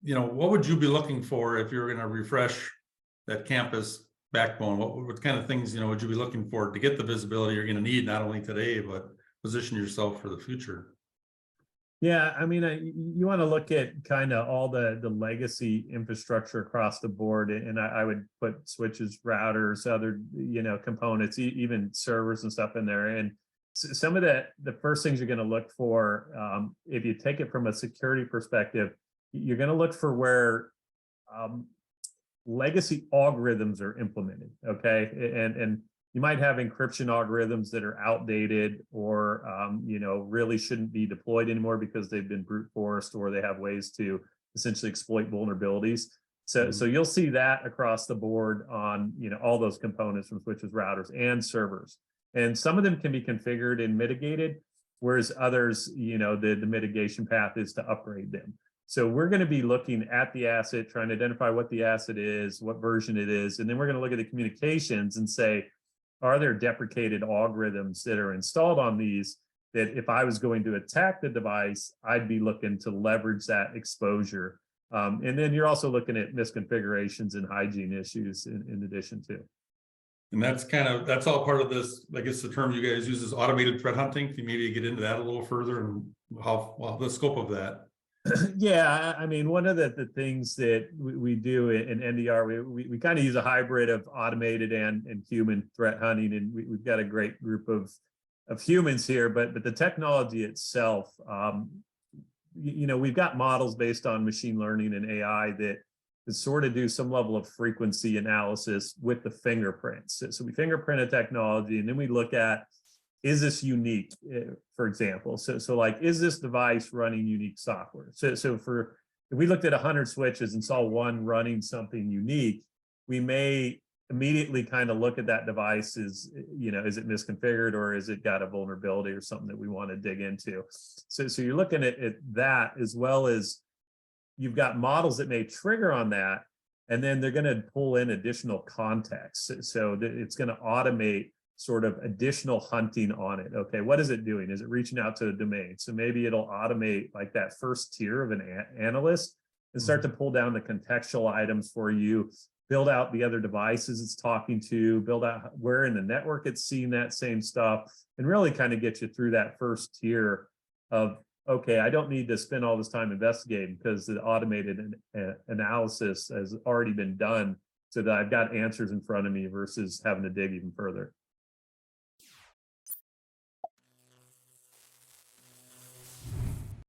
what would you be looking for if you're going to refresh that campus backbone? What kind of things, would you be looking for to get the visibility you're going to need, not only today, but position yourself for the future? Yeah, I mean, you want to look at kind of all the legacy infrastructure across the board, and I would put switches, routers, other components, even servers and stuff in there. And some of the first things you're going to look for, if you take it from a security perspective, you're going to look for where legacy algorithms are implemented. Okay, and you might have encryption algorithms that are outdated or, really shouldn't be deployed anymore because they've been brute forced, or they have ways to essentially exploit vulnerabilities. So you'll see that across the board on, all those components from switches, routers, and servers. And some of them can be configured and mitigated, whereas others, the mitigation path is to upgrade them. So we're going to be looking at the asset, trying to identify what the asset is, what version it is, and then we're going to look at the communications and say, are there deprecated algorithms that are installed on these that if I was going to attack the device, I'd be looking to leverage that exposure. And then you're also looking at misconfigurations and hygiene issues in addition to. And that's all part of this, I guess the term you guys use is automated threat hunting. Can you maybe get into that a little further and the scope of that? Yeah, I mean, one of the things that we do in NDR, we kind of use a hybrid of automated and human threat hunting, and we've got a great group of humans here, but the technology itself, we've got models based on machine learning and AI that sort of do some level of frequency analysis with the fingerprints. So we fingerprint a technology, and then we look at, is this unique, for example? So like, is this device running unique software? So if we looked at 100 switches and saw one running something unique, we may immediately kind of look at that device as, is it misconfigured, or is it got a vulnerability or something that we want to dig into? So you're looking at that, as well as you've got models that may trigger on that, and then they're going to pull in additional context. So it's going to automate sort of additional hunting on it. Okay, what is it doing? Is it reaching out to a domain? So maybe it'll automate like that first tier of an analyst and start to pull down the contextual items for you, build out the other devices it's talking to, build out where in the network it's seeing that same stuff, and really kind of get you through that first tier of, okay, I don't need to spend all this time investigating because the automated analysis has already been done, so that I've got answers in front of me versus having to dig even further.